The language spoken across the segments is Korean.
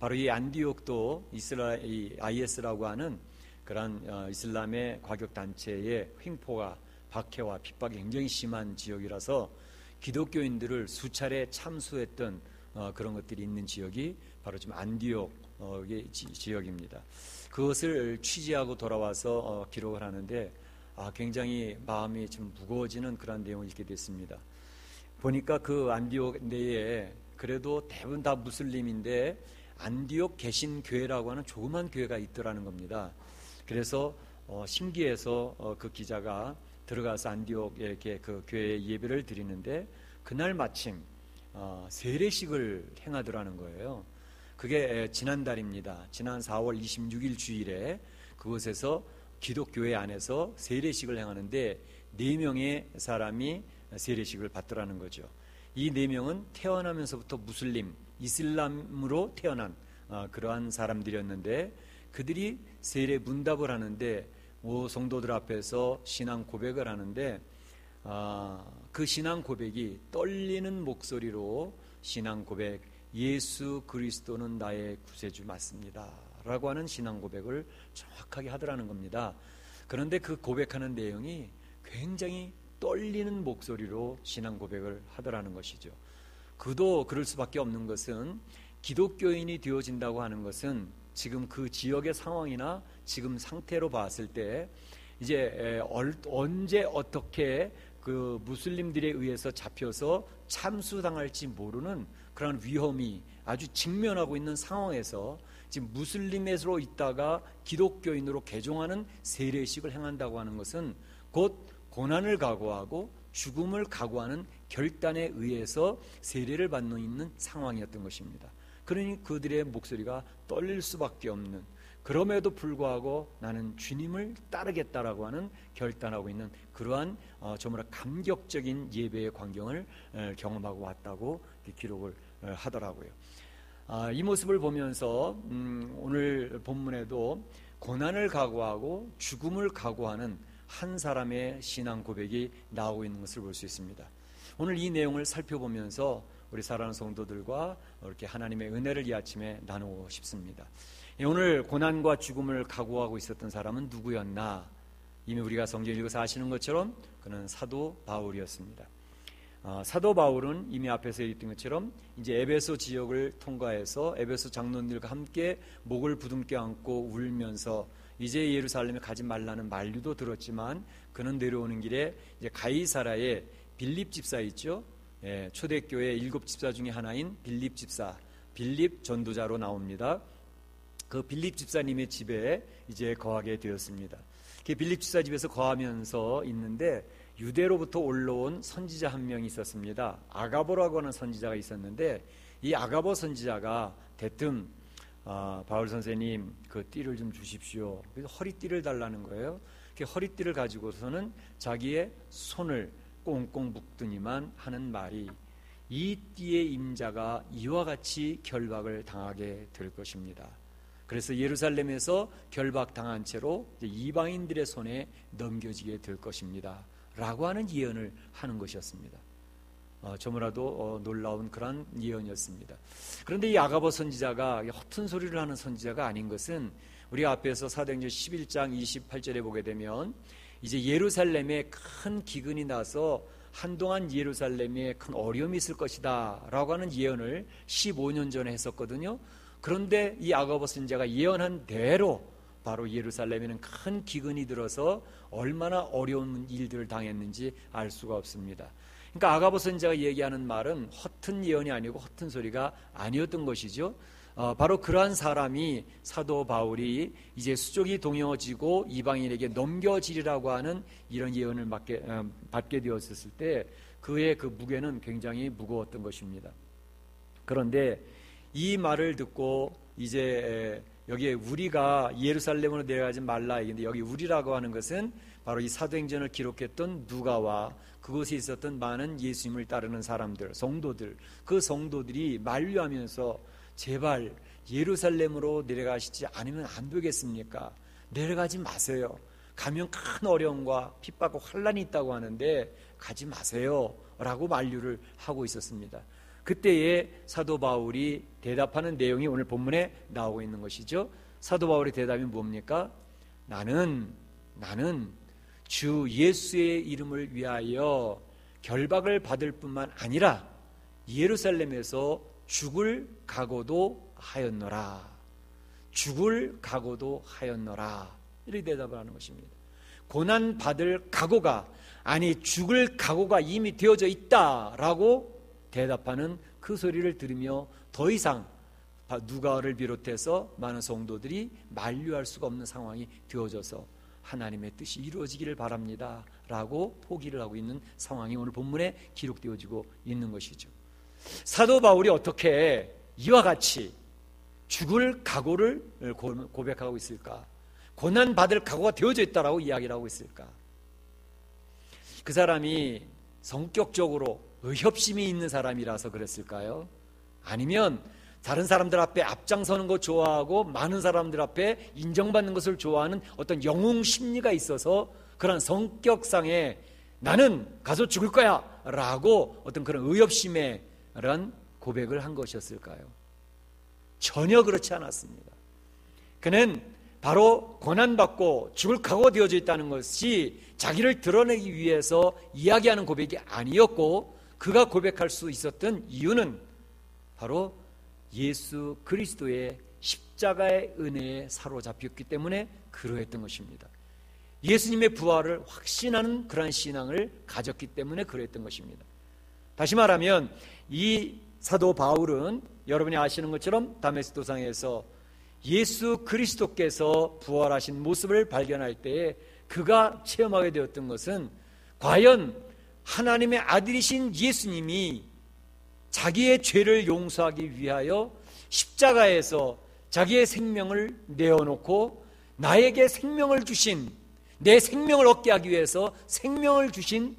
바로 이 안디옥도 이 IS라고 하는 그런 이슬람의 과격단체의 횡포가 박해와 핍박이 굉장히 심한 지역이라서 기독교인들을 수차례 참수했던 그런 것들이 있는 지역이 바로 지금 안디옥의 지역입니다. 그것을 취재하고 돌아와서 기록을 하는데 굉장히 마음이 좀 무거워지는 그런 내용을 읽게 됐습니다. 보니까 그 안디옥 내에 그래도 대부분 다 무슬림인데 안디옥 개신교회라고 하는 조그만 교회가 있더라는 겁니다. 그래서 신기해서 그 기자가 들어가서 안디옥에 이렇게 그 교회에 예배를 드리는데 그날 마침 세례식을 행하더라는 거예요. 그게 지난달입니다. 지난 4월 26일 주일에 그곳에서 기독교회 안에서 세례식을 행하는데 4명의 사람이 세례식을 받더라는 거죠. 이 4명은 태어나면서부터 무슬림, 이슬람으로 태어난 그러한 사람들이었는데 그들이 세례 문답을 하는데 성도들 앞에서 신앙 고백을 하는데 그 신앙 고백이 떨리는 목소리로 신앙 고백, 예수 그리스도는 나의 구세주 맞습니다 라고 하는 신앙 고백을 정확하게 하더라는 겁니다. 그런데 그 고백하는 내용이 굉장히 떨리는 목소리로 신앙 고백을 하더라는 것이죠. 그도 그럴 수밖에 없는 것은 기독교인이 되어진다고 하는 것은 지금 그 지역의 상황이나 지금 상태로 봤을 때 이제 언제 어떻게 그 무슬림들에 의해서 잡혀서 참수당할지 모르는 그런 위험이 아주 직면하고 있는 상황에서 지금 무슬림으로 있다가 기독교인으로 개종하는 세례식을 행한다고 하는 것은 곧 고난을 각오하고 죽음을 각오하는 결단에 의해서 세례를 받는 있는 상황이었던 것입니다. 그러니 그들의 목소리가 떨릴 수밖에 없는, 그럼에도 불구하고 나는 주님을 따르겠다라고 하는 결단하고 있는 그러한 정말 감격적인 예배의 광경을 경험하고 왔다고 기록을 하더라고요. 이 모습을 보면서 오늘 본문에도 고난을 각오하고 죽음을 각오하는 한 사람의 신앙 고백이 나오고 있는 것을 볼 수 있습니다. 오늘 이 내용을 살펴보면서 우리 사랑하는 성도들과 이렇게 하나님의 은혜를 이 아침에 나누고 싶습니다. 오늘 고난과 죽음을 각오하고 있었던 사람은 누구였나? 이미 우리가 성경 읽어서 아시는 것처럼 그는 사도 바울이었습니다. 사도 바울은 이미 앞에서 얘기했던 것처럼 이제 에베소 지역을 통과해서 에베소 장로들과 함께 목을 부둥켜 안고 울면서 이제 예루살렘에 가지 말라는 만류도 들었지만 그는 내려오는 길에 이제 가이사라의 빌립 집사 있죠. 초대교회 7집사 중에 하나인 빌립 집사, 빌립 전도자로 나옵니다. 그 빌립 집사님의 집에 이제 거하게 되었습니다. 그 빌립 집사 집에서 거하면서 있는데 유대로부터 올라온 선지자 한 명이 있었습니다. 아가보라고 하는 선지자가 있었는데 이 아가보 선지자가 대뜸 바울 선생님 그 띠를 좀 주십시오. 그래서 허리띠를 달라는 거예요. 그 허리띠를 가지고서는 자기의 손을 꽁꽁 묶더니만 하는 말이 이 띠의 임자가 이와 같이 결박을 당하게 될 것입니다. 그래서 예루살렘에서 결박당한 채로 이방인들의 손에 넘겨지게 될 것입니다 라고 하는 예언을 하는 것이었습니다. 저무라도 놀라운 그런 예언이었습니다. 그런데 이 아가보 선지자가 허튼 소리를 하는 선지자가 아닌 것은 우리가 앞에서 사도행전 11장 28절에 보게 되면 이제 예루살렘에 큰 기근이 나서 한동안 예루살렘에 큰 어려움이 있을 것이다 라고 하는 예언을 15년 전에 했었거든요. 그런데 이 아가보 선지자가 예언한 대로 바로 예루살렘에는 큰 기근이 들어서 얼마나 어려운 일들을 당했는지 알 수가 없습니다. 그러니까 아가보 선지자가 얘기하는 말은 허튼 예언이 아니고 허튼 소리가 아니었던 것이죠. 바로 그러한 사람이 사도 바울이 이제 수족이 동여지고 이방인에게 넘겨지리라고 하는 이런 예언을 받게 되었을 때 그의 그 무게는 굉장히 무거웠던 것입니다. 그런데 이 말을 듣고 이제 여기에 우리가 예루살렘으로 내려가지 말라 얘기인데 여기 우리라고 하는 것은 바로 이 사도행전을 기록했던 누가와 그곳에 있었던 많은 예수님을 따르는 사람들, 성도들, 그 성도들이 만류하면서 제발 예루살렘으로 내려가시지 않으면 안 되겠습니까? 내려가지 마세요. 가면 큰 어려움과 핍박과 환란이 있다고 하는데 가지 마세요 라고 만류를 하고 있었습니다. 그때에 사도 바울이 대답하는 내용이 오늘 본문에 나오고 있는 것이죠. 사도 바울의 대답이 뭡니까? 나는 주 예수의 이름을 위하여 결박을 받을 뿐만 아니라 예루살렘에서 죽을 각오도 하였노라. 죽을 각오도 하였노라. 이렇게 대답을 하는 것입니다. 고난 받을 각오가, 아니 죽을 각오가 이미 되어져 있다라고 대답하는 그 소리를 들으며 더 이상 누가를 비롯해서 많은 성도들이 만류할 수가 없는 상황이 되어져서 하나님의 뜻이 이루어지기를 바랍니다 라고 포기를 하고 있는 상황이 오늘 본문에 기록되어지고 있는 것이죠. 사도 바울이 어떻게 이와 같이 죽을 각오를 고백하고 있을까? 고난받을 각오가 되어져 있다라고 이야기를 하고 있을까? 그 사람이 성격적으로 의협심이 있는 사람이라서 그랬을까요? 아니면 다른 사람들 앞에 앞장서는 거 좋아하고 많은 사람들 앞에 인정받는 것을 좋아하는 어떤 영웅 심리가 있어서 그런 성격상에 나는 가서 죽을 거야 라고 어떤 그런 의협심에 그런 고백을 한 것이었을까요? 전혀 그렇지 않았습니다. 그는 바로 고난받고 죽을 각오가 되어져 있다는 것이 자기를 드러내기 위해서 이야기하는 고백이 아니었고, 그가 고백할 수 있었던 이유는 바로 예수 그리스도의 십자가의 은혜에 사로잡혔기 때문에 그러했던 것입니다. 예수님의 부활을 확신하는 그러한 신앙을 가졌기 때문에 그러했던 것입니다. 다시 말하면 이 사도 바울은 여러분이 아시는 것처럼 다메섹 도상에서 예수 그리스도께서 부활하신 모습을 발견할 때에 그가 체험하게 되었던 것은 과연 하나님의 아들이신 예수님이 자기의 죄를 용서하기 위하여 십자가에서 자기의 생명을 내어놓고 나에게 생명을 주신, 내 생명을 얻게 하기 위해서 생명을 주신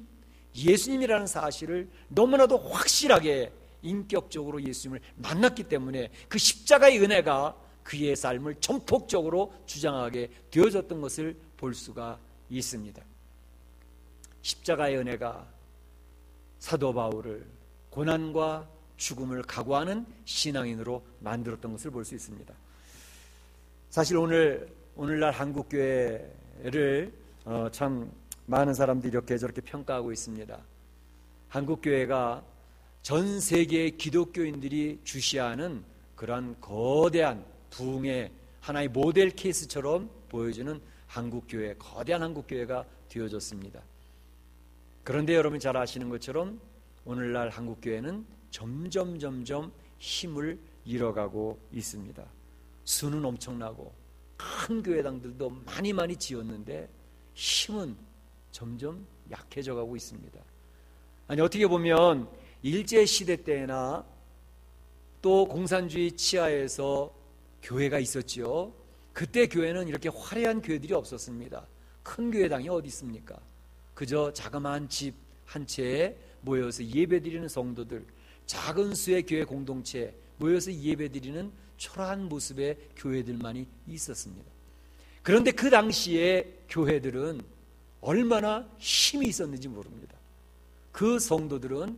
예수님이라는 사실을 너무나도 확실하게 인격적으로 예수님을 만났기 때문에 그 십자가의 은혜가 그의 삶을 전폭적으로 주장하게 되어졌던 것을 볼 수가 있습니다. 십자가의 은혜가 사도 바울을 고난과 죽음을 각오하는 신앙인으로 만들었던 것을 볼 수 있습니다. 사실 오늘날 한국교회를 참 많은 사람들이 이렇게 저렇게 평가하고 있습니다. 한국교회가 전 세계의 기독교인들이 주시하는 그러한 거대한 부흥의 하나의 모델 케이스처럼 보여주는 한국교회, 거대한 한국교회가 되어졌습니다. 그런데 여러분 잘 아시는 것처럼 오늘날 한국교회는 점점 힘을 잃어가고 있습니다. 수는 엄청나고 큰 교회당들도 많이 지었는데 힘은 점점 약해져 가고 있습니다. 아니 어떻게 보면 일제시대 때나 또 공산주의 치하에서 교회가 있었죠. 그때 교회는 이렇게 화려한 교회들이 없었습니다. 큰 교회당이 어디 있습니까? 그저 자그마한 집 한 채에 모여서 예배드리는 성도들, 작은 수의 교회 공동체에 모여서 예배드리는 초라한 모습의 교회들만이 있었습니다. 그런데 그 당시에 교회들은 얼마나 힘이 있었는지 모릅니다. 그 성도들은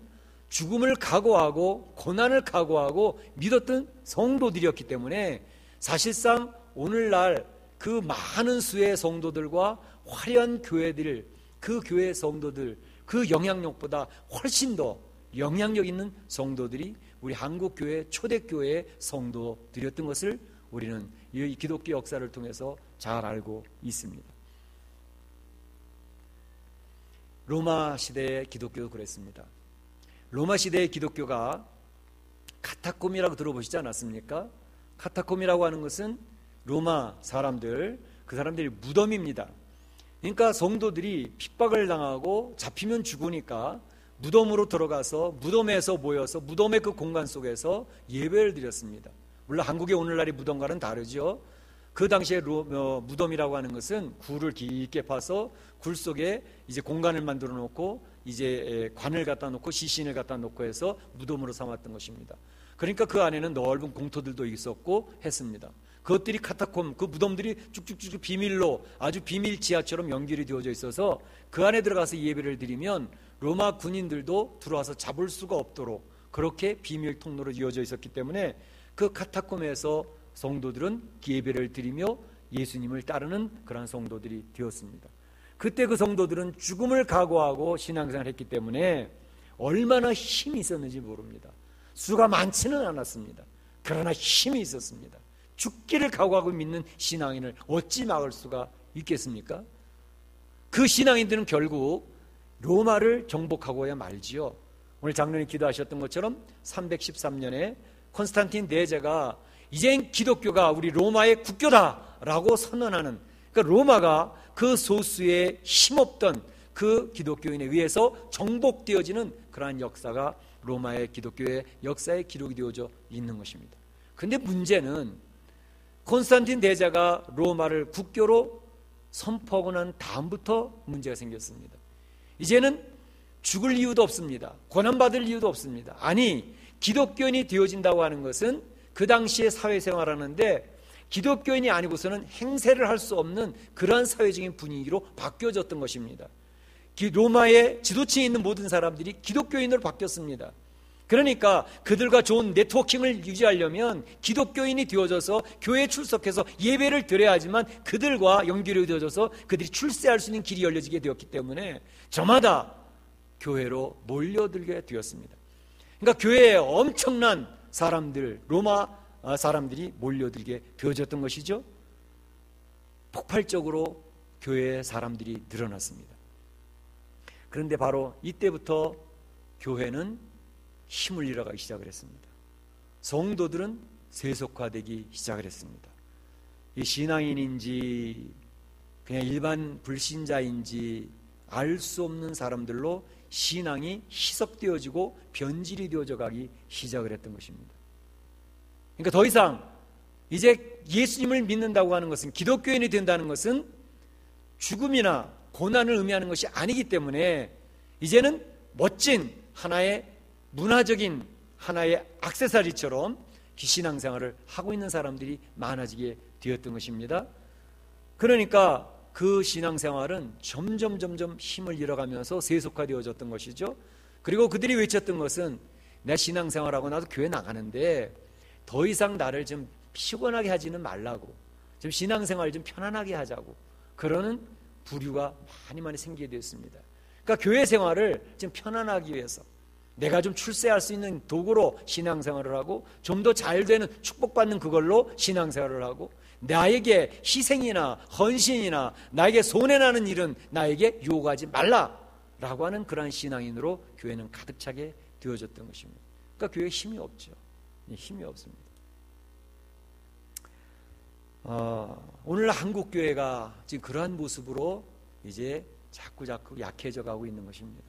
죽음을 각오하고 고난을 각오하고 믿었던 성도들이었기 때문에 사실상 오늘날 그 많은 수의 성도들과 화려한 교회들, 그 교회 성도들, 그 영향력보다 훨씬 더 영향력 있는 성도들이 우리 한국교회 초대교회의 성도들이었던 것을 우리는 이 기독교 역사를 통해서 잘 알고 있습니다. 로마 시대의 기독교도 그랬습니다. 로마 시대의 기독교가 카타콤이라고 들어보시지 않았습니까? 카타콤이라고 하는 것은 로마 사람들, 그 사람들이 무덤입니다. 그러니까 성도들이 핍박을 당하고 잡히면 죽으니까 무덤으로 들어가서 무덤에서 모여서 무덤의 그 공간 속에서 예배를 드렸습니다. 물론 한국의 오늘날의 무덤과는 다르죠. 그 당시에 무덤이라고 하는 것은 굴을 깊게 파서 굴 속에 이제 공간을 만들어 놓고 이제 관을 갖다 놓고 시신을 갖다 놓고 해서 무덤으로 삼았던 것입니다. 그러니까 그 안에는 넓은 공터들도 있었고 했습니다. 그것들이 카타콤, 그 무덤들이 쭉쭉쭉 비밀로 아주 비밀 지하처럼 연결이 되어져 있어서 그 안에 들어가서 예배를 드리면 로마 군인들도 들어와서 잡을 수가 없도록 그렇게 비밀 통로로 이어져 있었기 때문에 그 카타콤에서 성도들은 예배를 드리며 예수님을 따르는 그러한 성도들이 되었습니다. 그때 그 성도들은 죽음을 각오하고 신앙생활을 했기 때문에 얼마나 힘이 있었는지 모릅니다. 수가 많지는 않았습니다. 그러나 힘이 있었습니다. 죽기를 각오하고 믿는 신앙인을 어찌 막을 수가 있겠습니까? 그 신앙인들은 결국 로마를 정복하고야 말지요. 오늘 장로님 기도하셨던 것처럼 313년에 콘스탄틴 대제가 이젠 기독교가 우리 로마의 국교다라고 선언하는, 그러니까 로마가 그 소수의 힘없던 그 기독교인에 의해서 정복되어지는 그러한 역사가 로마의 기독교의 역사에 기록이 되어져 있는 것입니다. 그런데 문제는 콘스탄틴 대제가 로마를 국교로 선포하고 난 다음부터 문제가 생겼습니다. 이제는 죽을 이유도 없습니다. 고난받을 이유도 없습니다. 아니, 기독교인이 되어진다고 하는 것은 그 당시에 사회생활하는데 기독교인이 아니고서는 행세를 할 수 없는 그러한 사회적인 분위기로 바뀌어졌던 것입니다. 로마의 지도층에 있는 모든 사람들이 기독교인으로 바뀌었습니다. 그러니까 그들과 좋은 네트워킹을 유지하려면 기독교인이 되어져서 교회에 출석해서 예배를 드려야 하지만 그들과 연결이 되어져서 그들이 출세할 수 있는 길이 열려지게 되었기 때문에 저마다 교회로 몰려들게 되었습니다. 그러니까 교회에 엄청난 사람들, 로마 사람들이 몰려들게 되어졌던 것이죠. 폭발적으로 교회의 사람들이 늘어났습니다. 그런데 바로 이때부터 교회는 힘을 잃어가기 시작을 했습니다. 성도들은 세속화되기 시작을 했습니다. 이 신앙인인지 그냥 일반 불신자인지 알 수 없는 사람들로 신앙이 희석되어지고 변질이 되어져 가기 시작을 했던 것입니다. 그러니까 더 이상 이제 예수님을 믿는다고 하는 것은, 기독교인이 된다는 것은 죽음이나 고난을 의미하는 것이 아니기 때문에 이제는 멋진 하나의 문화적인 하나의 액세서리처럼 신앙생활을 하고 있는 사람들이 많아지게 되었던 것입니다. 그러니까 그 신앙생활은 점점 힘을 잃어가면서 세속화되어졌던 것이죠. 그리고 그들이 외쳤던 것은 내 신앙생활하고 나도 교회 나가는데 더 이상 나를 좀 피곤하게 하지는 말라고, 좀 신앙생활 좀 편안하게 하자고, 그러는 부류가 많이 생기게 되었습니다. 그러니까 교회 생활을 좀 편안하기 위해서 내가 좀 출세할 수 있는 도구로 신앙생활을 하고 좀 더 잘 되는 축복받는 그걸로 신앙생활을 하고, 나에게 희생이나 헌신이나 나에게 손해나는 일은 나에게 요구하지 말라라고 하는 그러한 신앙인으로 교회는 가득 차게 되어졌던 것입니다. 그러니까 교회에 힘이 없죠. 힘이 없습니다. 오늘 한국 교회가 지금 그러한 모습으로 이제 자꾸 약해져 가고 있는 것입니다.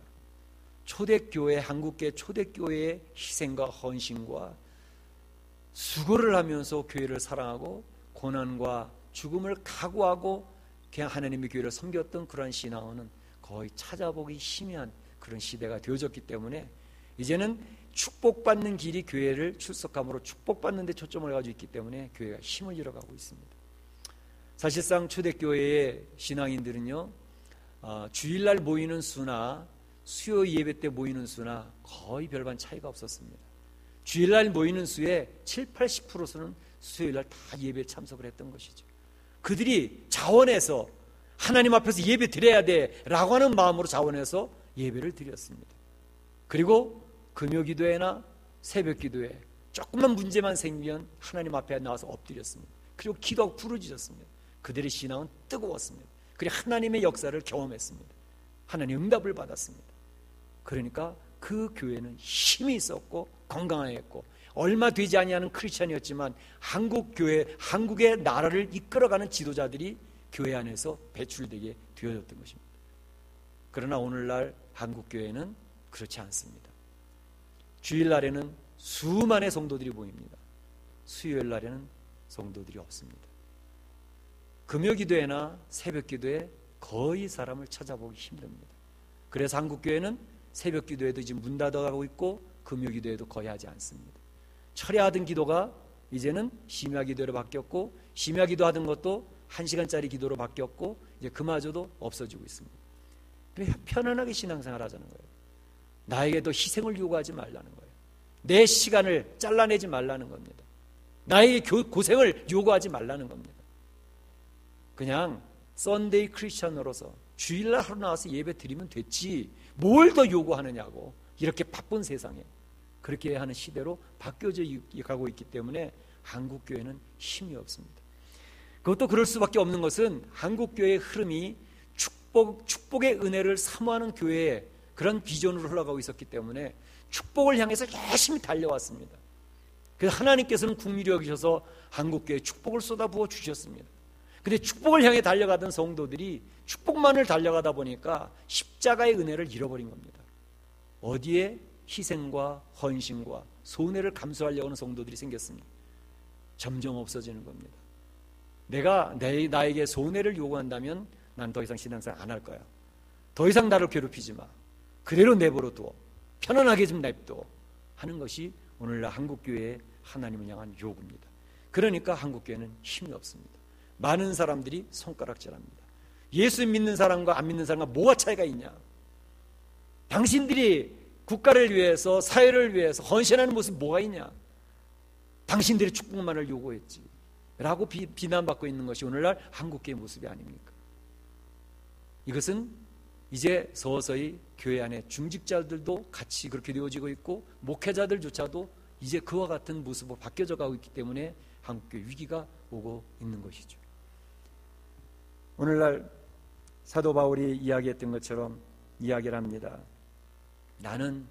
초대교회, 한국교회 초대교회의 희생과 헌신과 수고를 하면서 교회를 사랑하고 고난과 죽음을 각오하고 그냥 하나님의 교회를 섬겼던 그러한 신앙은 거의 찾아보기 희미한 그런 시대가 되어졌기 때문에 이제는 축복받는 길이 교회를 출석함으로 축복받는 데 초점을 가지고 있기 때문에 교회가 힘을 잃어가고 있습니다. 사실상 초대교회의 신앙인들은요, 주일날 모이는 수나 수요 예배 때 모이는 수나 거의 별반 차이가 없었습니다. 주일날 모이는 수의 70-80%는 수요일날 다 예배에 참석을 했던 것이죠. 그들이 자원해서 하나님 앞에서 예배 드려야 돼 라고 하는 마음으로 자원해서 예배를 드렸습니다. 그리고 금요기도회나 새벽기도회 조금만 문제만 생기면 하나님 앞에 나와서 엎드렸습니다. 그리고 기도하고 부르짖었습니다. 그들의 신앙은 뜨거웠습니다. 그리고 하나님의 역사를 경험했습니다. 하나님 응답을 받았습니다. 그러니까 그 교회는 힘이 있었고 건강했고 얼마 되지 아니하는 크리스찬이었지만 한국 교회, 한국의 나라를 이끌어가는 지도자들이 교회 안에서 배출되게 되어졌던 것입니다. 그러나 오늘날 한국 교회는 그렇지 않습니다. 주일날에는 수많은 성도들이 모입니다. 수요일날에는 성도들이 없습니다. 금요기도회나 새벽기도에 거의 사람을 찾아보기 힘듭니다. 그래서 한국교회는 새벽기도에도 지금 문 닫아가고 있고 금요기도에도 거의 하지 않습니다. 철야하던 기도가 이제는 심야기도로 바뀌었고, 심야기도 하던 것도 1시간짜리 기도로 바뀌었고 이제 그마저도 없어지고 있습니다. 편안하게 신앙생활 하자는 거예요. 나에게 더 희생을 요구하지 말라는 거예요. 내 시간을 잘라내지 말라는 겁니다. 나에게 고생을 요구하지 말라는 겁니다. 그냥 썬데이 크리스천으로서 주일날 하루 나와서 예배 드리면 됐지 뭘 더 요구하느냐고. 이렇게 바쁜 세상에 그렇게 하는 시대로 바뀌어져 가고 있기 때문에 한국교회는 힘이 없습니다. 그것도 그럴 수밖에 없는 것은 한국교회의 흐름이 축복의 은혜를 사모하는 교회의 그런 비전으로 흘러가고 있었기 때문에 축복을 향해서 열심히 달려왔습니다. 그래서 하나님께서는 긍휼히 여기셔서 한국교회에 축복을 쏟아부어 주셨습니다. 근데 축복을 향해 달려가던 성도들이 축복만을 달려가다 보니까 십자가의 은혜를 잃어버린 겁니다. 어디에 희생과 헌신과 손해를 감수하려고 하는 성도들이 생겼습니다. 점점 없어지는 겁니다. 내가 나에게 손해를 요구한다면 난 더 이상 신앙생활 안 할 거야. 더 이상 나를 괴롭히지 마. 그대로 내버려 두어. 편안하게 좀 냅둬. 하는 것이 오늘날 한국교회의 하나님을 향한 요구입니다. 그러니까 한국교회는 힘이 없습니다. 많은 사람들이 손가락질합니다. 예수 믿는 사람과 안 믿는 사람과 뭐가 차이가 있냐? 당신들이 국가를 위해서 사회를 위해서 헌신하는 모습이 뭐가 있냐? 당신들이 축복만을 요구했지 라고 비난받고 있는 것이 오늘날 한국교회의 모습이 아닙니까? 이것은 이제 서서히 교회 안에 중직자들도 같이 그렇게 되어지고 있고 목회자들조차도 이제 그와 같은 모습으로 바뀌어져 가고 있기 때문에 한국교회 위기가 오고 있는 것이죠. 오늘날 사도 바울이 이야기했던 것처럼 이야기를 합니다. 나는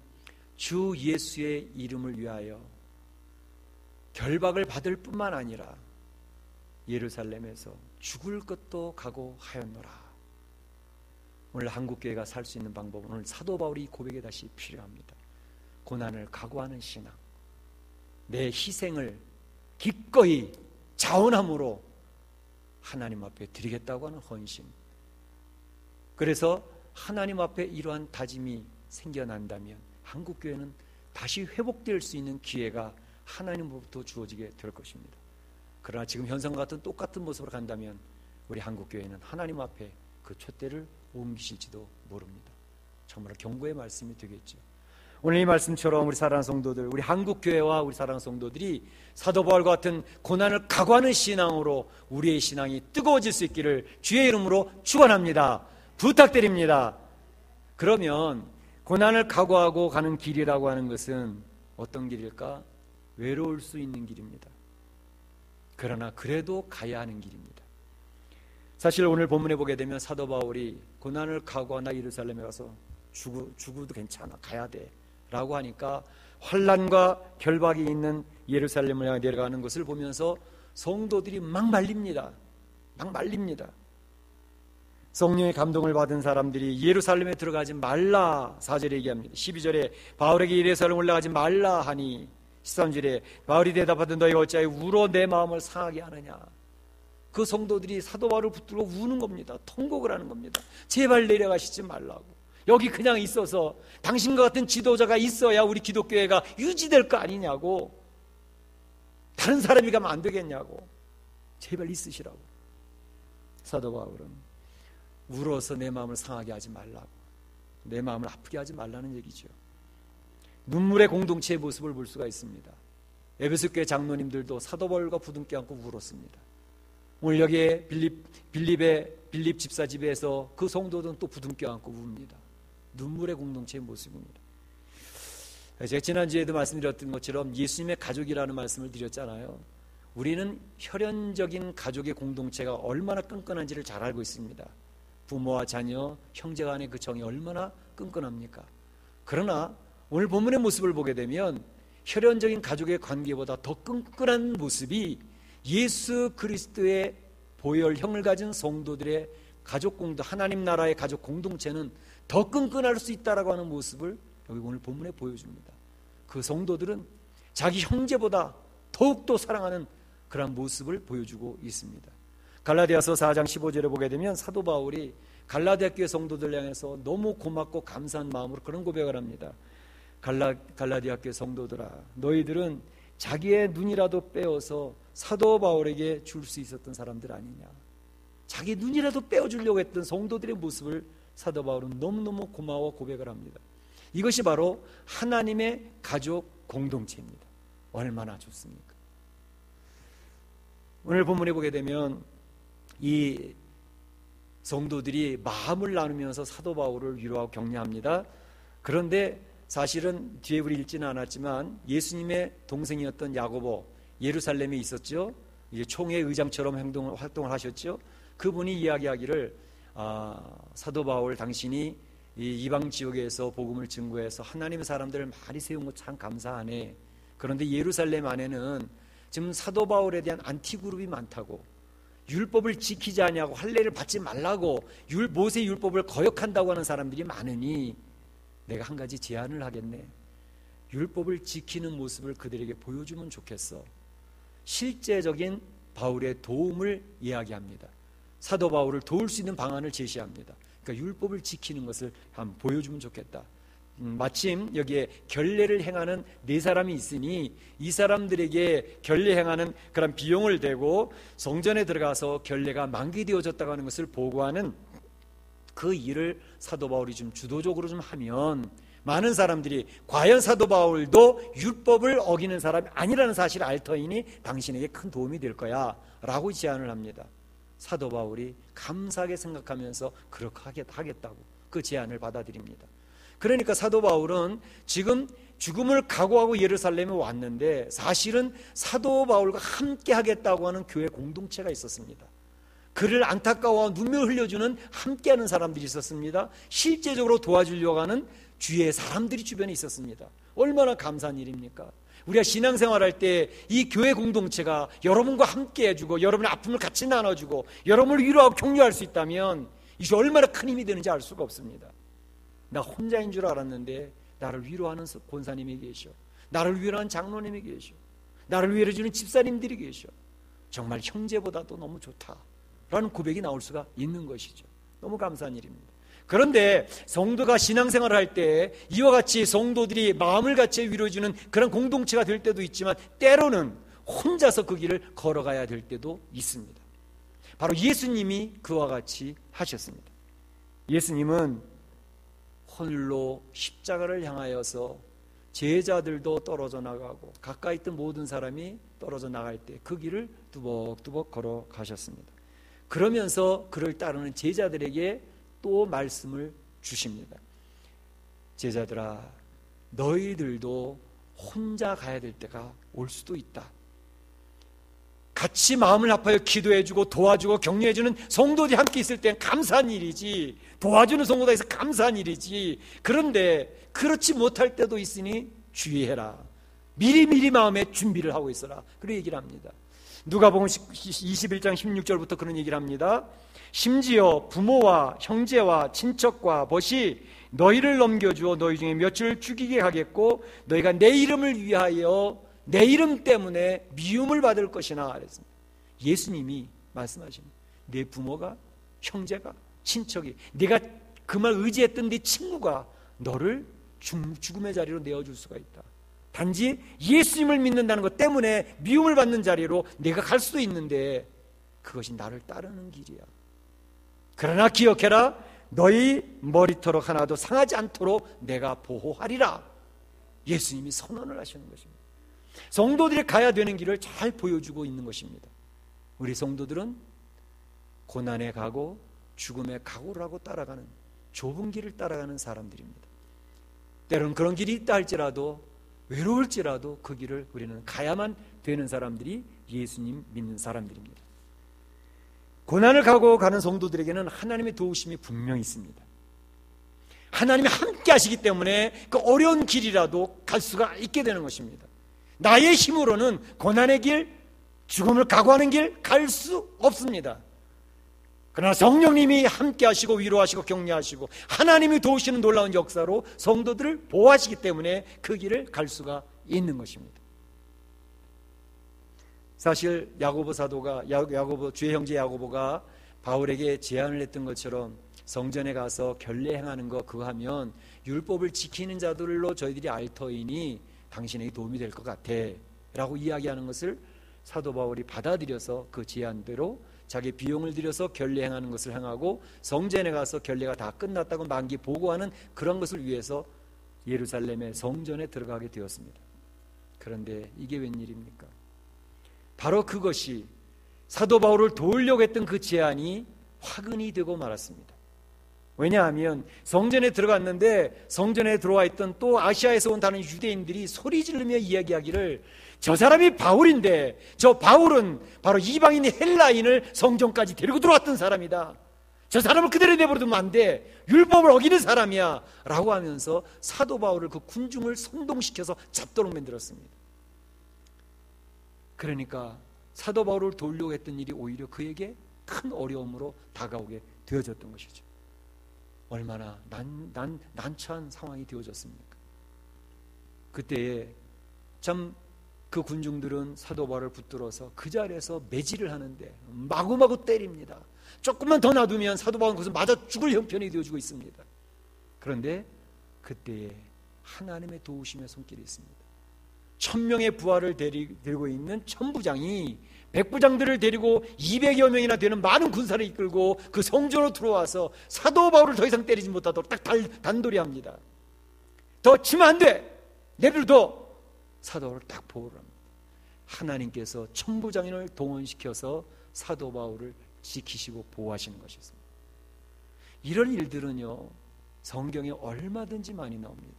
주 예수의 이름을 위하여 결박을 받을 뿐만 아니라 예루살렘에서 죽을 것도 각오하였노라. 오늘 한국교회가 살 수 있는 방법은 오늘 사도 바울이 고백에 다시 필요합니다. 고난을 각오하는 신앙, 내 희생을 기꺼이 자원함으로 하나님 앞에 드리겠다고 하는 헌신. 그래서 하나님 앞에 이러한 다짐이 생겨난다면 한국교회는 다시 회복될 수 있는 기회가 하나님으로부터 주어지게 될 것입니다. 그러나 지금 현상과 같은 똑같은 모습으로 간다면 우리 한국교회는 하나님 앞에 그 촛대를 옮기실지도 모릅니다. 정말 경고의 말씀이 되겠죠. 오늘 이 말씀처럼 우리 사랑하는 성도들, 우리 한국교회와 우리 사랑하는 성도들이 사도 바울과 같은 고난을 각오하는 신앙으로 우리의 신앙이 뜨거워질 수 있기를 주의 이름으로 축원합니다. 부탁드립니다. 그러면 고난을 각오하고 가는 길이라고 하는 것은 어떤 길일까? 외로울 수 있는 길입니다. 그러나 그래도 가야 하는 길입니다. 사실 오늘 본문에 보게 되면 사도 바울이 고난을 각오하나 예루살렘에 가서 죽어도 괜찮아, 가야 돼 라고 하니까 환난과 결박이 있는 예루살렘을 향해 내려가는 것을 보면서 성도들이 막 말립니다. 성령의 감동을 받은 사람들이 예루살렘에 들어가지 말라 4절에 얘기합니다. 12절에 바울에게 예루살렘 올라가지 말라 하니 13절에 바울이 대답하던 너희가 어찌하여 울어 내 마음을 상하게 하느냐. 그 성도들이 사도 바울을 붙들고 우는 겁니다. 통곡을 하는 겁니다. 제발 내려가시지 말라고. 여기 그냥 있어서 당신과 같은 지도자가 있어야 우리 기독교회가 유지될 거 아니냐고. 다른 사람이 가면 안 되겠냐고. 제발 있으시라고. 사도 바울은 울어서 내 마음을 상하게 하지 말라고, 내 마음을 아프게 하지 말라는 얘기죠. 눈물의 공동체의 모습을 볼 수가 있습니다. 에베소 교회 장로님들도 사도 바울과 부둥켜 안고 울었습니다. 오늘 여기에 빌립 집사 집에서 그 성도들은 또 부둥켜 안고 웁니다. 눈물의 공동체의 모습입니다. 제가 지난주에도 말씀드렸던 것처럼 예수님의 가족이라는 말씀을 드렸잖아요. 우리는 혈연적인 가족의 공동체가 얼마나 끈끈한지를 잘 알고 있습니다. 부모와 자녀, 형제 간의 그 정이 얼마나 끈끈합니까? 그러나 오늘 본문의 모습을 보게 되면 혈연적인 가족의 관계보다 더 끈끈한 모습이 예수 그리스도의 보혈형을 가진 성도들의 가족 공동, 하나님 나라의 가족 공동체는 더 끈끈할 수 있다라고 하는 모습을 여기 오늘 본문에 보여줍니다. 그 성도들은 자기 형제보다 더욱더 사랑하는 그런 모습을 보여주고 있습니다. 갈라디아서 4장 15절에 보게 되면 사도 바울이 갈라디아 교회 성도들 향해서 너무 고맙고 감사한 마음으로 그런 고백을 합니다. 갈라디아 교회 성도들아, 너희들은 자기의 눈이라도 빼어서 사도 바울에게 줄 수 있었던 사람들 아니냐. 자기 눈이라도 빼어주려고 했던 성도들의 모습을 사도 바울은 너무너무 고마워 고백을 합니다. 이것이 바로 하나님의 가족 공동체입니다. 얼마나 좋습니까? 오늘 본문에 보게 되면 이 성도들이 마음을 나누면서 사도 바울을 위로하고 격려합니다. 그런데 사실은 뒤에 우리 읽지는 않았지만 예수님의 동생이었던 야고보, 예루살렘에 있었죠. 이제 총회 의장처럼 활동을 하셨죠. 그분이 이야기하기를 사도 바울 당신이 이 이방 지역에서 복음을 증거해서 하나님의 사람들을 많이 세운 거 참 감사하네. 그런데 예루살렘 안에는 지금 사도 바울에 대한 안티그룹이 많다고, 율법을 지키지 아니하고 할례를 받지 말라고 모세 율법을 거역한다고 하는 사람들이 많으니 내가 한 가지 제안을 하겠네. 율법을 지키는 모습을 그들에게 보여주면 좋겠어. 실제적인 바울의 도움을 이야기합니다. 사도 바울을 도울 수 있는 방안을 제시합니다. 그러니까 율법을 지키는 것을 한번 보여주면 좋겠다. 마침 여기에 결례를 행하는 네 사람이 있으니 이 사람들에게 결례 행하는 그런 비용을 대고 성전에 들어가서 결례가 만기되어졌다고 하는 것을 보고하는 그 일을 사도 바울이 좀 주도적으로 좀 하면 많은 사람들이 과연 사도 바울도 율법을 어기는 사람이 아니라는 사실을 알 터이니 당신에게 큰 도움이 될 거야 라고 제안을 합니다. 사도 바울이 감사하게 생각하면서 그렇게 하겠다고 그 제안을 받아들입니다. 그러니까 사도 바울은 지금 죽음을 각오하고 예루살렘에 왔는데 사실은 사도 바울과 함께 하겠다고 하는 교회 공동체가 있었습니다. 그를 안타까워하고 눈물 흘려주는 함께하는 사람들이 있었습니다. 실제적으로 도와주려고 하는 주위의 사람들이 주변에 있었습니다. 얼마나 감사한 일입니까? 우리가 신앙생활할 때 이 교회 공동체가 여러분과 함께 해주고 여러분의 아픔을 같이 나눠주고 여러분을 위로하고 격려할 수 있다면 이게 얼마나 큰 힘이 되는지 알 수가 없습니다. 나 혼자인 줄 알았는데 나를 위로하는 권사님이 계셔, 나를 위로하는 장로님이 계셔, 나를 위로해주는 집사님들이 계셔. 정말 형제보다도 너무 좋다라는 고백이 나올 수가 있는 것이죠. 너무 감사한 일입니다. 그런데 성도가 신앙생활을 할 때 이와 같이 성도들이 마음을 같이 위로해주는 그런 공동체가 될 때도 있지만 때로는 혼자서 그 길을 걸어가야 될 때도 있습니다. 바로 예수님이 그와 같이 하셨습니다. 예수님은 홀로 십자가를 향하여서 제자들도 떨어져 나가고 가까이 있던 모든 사람이 떨어져 나갈 때 그 길을 뚜벅뚜벅 걸어가셨습니다. 그러면서 그를 따르는 제자들에게 또 말씀을 주십니다. 제자들아, 너희들도 혼자 가야 될 때가 올 수도 있다. 같이 마음을 합하여 기도해주고 도와주고 격려해주는 성도들이 함께 있을 땐 감사한 일이지, 도와주는 성도가 있어 감사한 일이지. 그런데 그렇지 못할 때도 있으니 주의해라. 미리미리 마음에 준비를 하고 있어라. 그런 얘기를 합니다. 누가복음 21장 16절부터 그런 얘기를 합니다. 심지어 부모와 형제와 친척과 벗이 너희를 넘겨주어 너희 중에 몇을 죽이게 하겠고 너희가 내 이름을 위하여 내 이름 때문에 미움을 받을 것이나 그랬습니다. 예수님이 말씀하십니다. 내 부모가, 형제가, 친척이, 네가 그 말 의지했던 네 친구가 너를 죽음의 자리로 내어줄 수가 있다. 단지 예수님을 믿는다는 것 때문에 미움을 받는 자리로 내가 갈 수도 있는데 그것이 나를 따르는 길이야. 그러나 기억해라. 너희 머리털 하나도 상하지 않도록 내가 보호하리라. 예수님이 선언을 하시는 것입니다. 성도들이 가야 되는 길을 잘 보여주고 있는 것입니다. 우리 성도들은 고난에 가고 죽음에 각오를 하고 따라가는 좁은 길을 따라가는 사람들입니다. 때로는 그런 길이 있다 할지라도 외로울지라도 그 길을 우리는 가야만 되는 사람들이 예수님 믿는 사람들입니다. 고난을 가고 가는 성도들에게는 하나님의 도우심이 분명히 있습니다. 하나님이 함께 하시기 때문에 그 어려운 길이라도 갈 수가 있게 되는 것입니다. 나의 힘으로는 고난의 길, 죽음을 각오하는 길 갈 수 없습니다. 그러나 성령님이 함께 하시고 위로하시고 격려하시고 하나님이 도우시는 놀라운 역사로 성도들을 보호하시기 때문에 그 길을 갈 수가 있는 것입니다. 사실 야고보 사도가 주의 형제 야고보가 바울에게 제안을 했던 것처럼 성전에 가서 결례 행하는 거 그거 하면 율법을 지키는 자들로 저희들이 알 터이니 당신에게 도움이 될 것 같아 라고 이야기하는 것을 사도 바울이 받아들여서 그 제안대로 자기 비용을 들여서 결례 행하는 것을 행하고 성전에 가서 결례가 다 끝났다고 만기 보고하는 그런 것을 위해서 예루살렘의 성전에 들어가게 되었습니다. 그런데 이게 웬일입니까? 바로 그것이 사도 바울을 도우려고 했던 그 제안이 화근이 되고 말았습니다. 왜냐하면 성전에 들어갔는데 성전에 들어와 있던 또 아시아에서 온 다른 유대인들이 소리 지르며 이야기하기를 저 사람이 바울인데 저 바울은 바로 이방인 헬라인을 성전까지 데리고 들어왔던 사람이다. 저 사람을 그대로 내버려두면 안 돼. 율법을 어기는 사람이야 라고 하면서 사도 바울을 그 군중을 선동시켜서 잡도록 만들었습니다. 그러니까 사도 바울을 도우려고 했던 일이 오히려 그에게 큰 어려움으로 다가오게 되어졌던 것이죠. 얼마나 난처한 상황이 되어졌습니까? 그때에 참 그 군중들은 사도 바울을 붙들어서 그 자리에서 매질을 하는데 마구마구 때립니다. 조금만 더 놔두면 사도 바울은 그것을 맞아 죽을 형편이 되어지고 있습니다. 그런데 그때에 하나님의 도우심의 손길이 있습니다. 1000명의 부하를 데리고 있는 천부장이 백부장들을 데리고 200여 명이나 되는 많은 군사를 이끌고 그 성전으로 들어와서 사도 바울을 더 이상 때리지 못하도록 딱 단도리합니다. 더 치면 안 돼. 내버려둬. 사도 바울을 딱 보호를 합니다. 하나님께서 천부장인을 동원시켜서 사도 바울을 지키시고 보호하시는 것이었습니다. 이런 일들은요, 성경에 얼마든지 많이 나옵니다.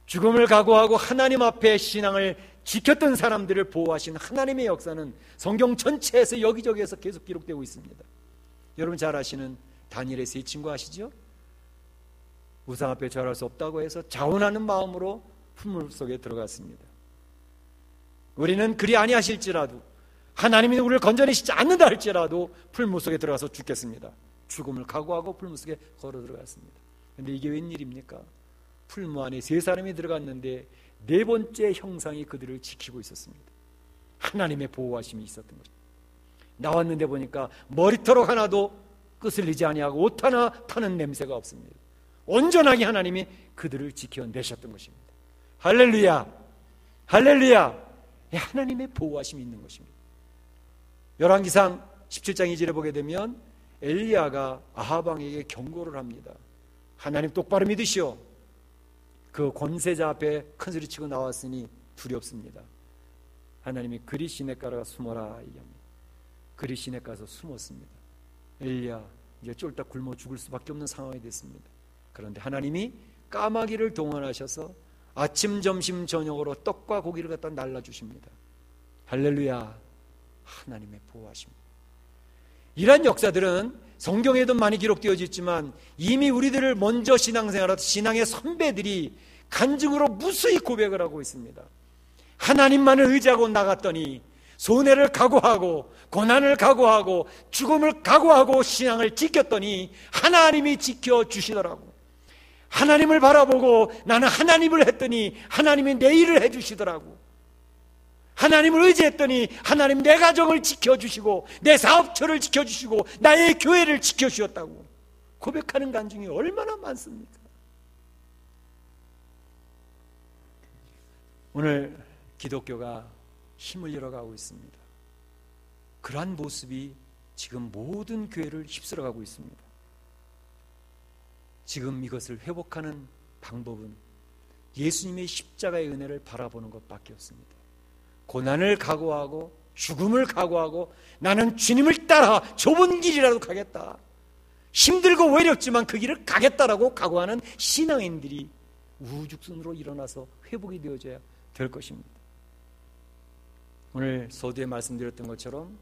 죽음을 각오하고 하나님 앞에 신앙을 지켰던 사람들을 보호하신 하나님의 역사는 성경 전체에서 여기저기에서 계속 기록되고 있습니다. 여러분 잘 아시는 다니엘의 세 친구 아시죠? 우상 앞에 절할 수 없다고 해서 자원하는 마음으로 풀물 속에 들어갔습니다. 우리는 그리 아니하실지라도 하나님이 우리를 건져내시지 않는다 할지라도 풀물 속에 들어가서 죽겠습니다. 죽음을 각오하고 풀물 속에 걸어 들어갔습니다. 그런데 이게 웬일입니까? 풀무 안에 세 사람이 들어갔는데 네 번째 형상이 그들을 지키고 있었습니다. 하나님의 보호하심이 있었던 거죠. 나왔는데 보니까 머리털 하나도 끄슬리지 아니하고 옷 하나 타는 냄새가 없습니다. 온전하게 하나님이 그들을 지켜내셨던 것입니다. 할렐루야, 할렐루야. 하나님의 보호하심이 있는 것입니다. 열왕기상 17장 2절에 보게 되면 엘리야가 아합 왕에게 경고를 합니다. 하나님 똑바로 믿으시오. 그 권세자 앞에 큰소리 치고 나왔으니 두렵습니다. 하나님이 그리 시냇가로 숨어라 얘기합니다. 그리 시냇가에서 숨었습니다. 엘리야 이제 쫄딱 굶어 죽을 수밖에 없는 상황이 됐습니다. 그런데 하나님이 까마귀를 동원하셔서 아침, 점심, 저녁으로 떡과 고기를 갖다 날라주십니다. 할렐루야. 하나님의 보호하십니다. 이러한 역사들은 성경에도 많이 기록되어져 있지만 이미 우리들을 먼저 신앙생활하던 신앙의 선배들이 간증으로 무수히 고백을 하고 있습니다. 하나님만을 의지하고 나갔더니 손해를 각오하고 고난을 각오하고 죽음을 각오하고 신앙을 지켰더니 하나님이 지켜주시더라고. 하나님을 바라보고 나는 하나님을 했더니 하나님이 내 일을 해주시더라고. 하나님을 의지했더니 하나님 내 가정을 지켜주시고 내 사업처를 지켜주시고 나의 교회를 지켜주셨다고 고백하는 간증이 얼마나 많습니까? 오늘 기독교가 힘을 잃어가고 있습니다. 그러한 모습이 지금 모든 교회를 휩쓸어가고 있습니다. 지금 이것을 회복하는 방법은 예수님의 십자가의 은혜를 바라보는 것밖에 없습니다. 고난을 각오하고 죽음을 각오하고 나는 주님을 따라 좁은 길이라도 가겠다. 힘들고 외롭지만 그 길을 가겠다라고 각오하는 신앙인들이 우후죽순으로 일어나서 회복이 되어져야 될 것입니다. 오늘 서두에 말씀드렸던 것처럼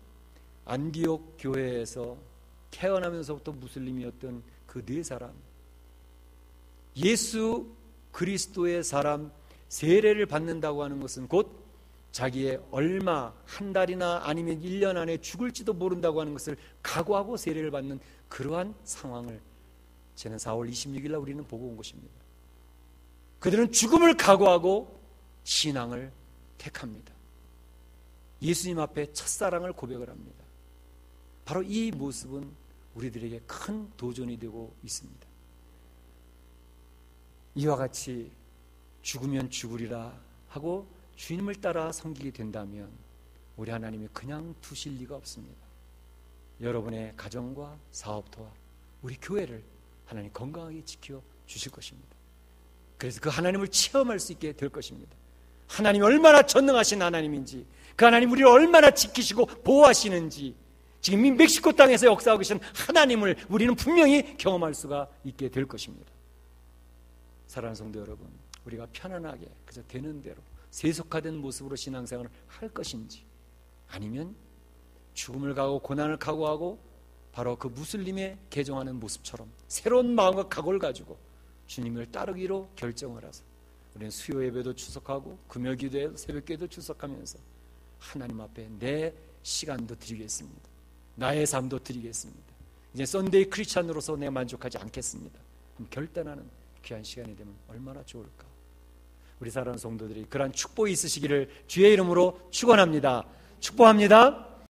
안디옥 교회에서 태어나면서부터 무슬림이었던 그 네 사람, 예수 그리스도의 사람 세례를 받는다고 하는 것은 곧 자기의 얼마 한 달이나 아니면 1년 안에 죽을지도 모른다고 하는 것을 각오하고 세례를 받는 그러한 상황을 지난 4월 26일 날 우리는 보고 온 것입니다. 그들은 죽음을 각오하고 신앙을 택합니다. 예수님 앞에 첫사랑을 고백을 합니다. 바로 이 모습은 우리들에게 큰 도전이 되고 있습니다. 이와 같이 죽으면 죽으리라 하고 주님을 따라 섬기게 된다면 우리 하나님이 그냥 두실 리가 없습니다. 여러분의 가정과 사업터와 우리 교회를 하나님 건강하게 지켜주실 것입니다. 그래서 그 하나님을 체험할 수 있게 될 것입니다. 하나님이 얼마나 전능하신 하나님인지, 그 하나님 우리를 얼마나 지키시고 보호하시는지, 지금 이 멕시코 땅에서 역사하고 계신 하나님을 우리는 분명히 경험할 수가 있게 될 것입니다. 사랑하는 성도 여러분, 우리가 편안하게 그저 되는 대로 세속화된 모습으로 신앙생활을 할 것인지, 아니면 죽음을 가고 고난을 각오하고 바로 그 무슬림의 개종하는 모습처럼 새로운 마음과 각오를 가지고 주님을 따르기로 결정을 하서 우리는 수요 예배도 출석하고 금요 기도에 새벽 기도도 출석하면서 하나님 앞에 내 시간도 드리겠습니다. 나의 삶도 드리겠습니다. 이제 썬데이 크리스찬으로서 내가 만족하지 않겠습니다. 결단하는 귀한 시간이 되면 얼마나 좋을까. 우리 사랑하는 성도들이 그러한 축복이 있으시기를 주의 이름으로 축원합니다. 축복합니다.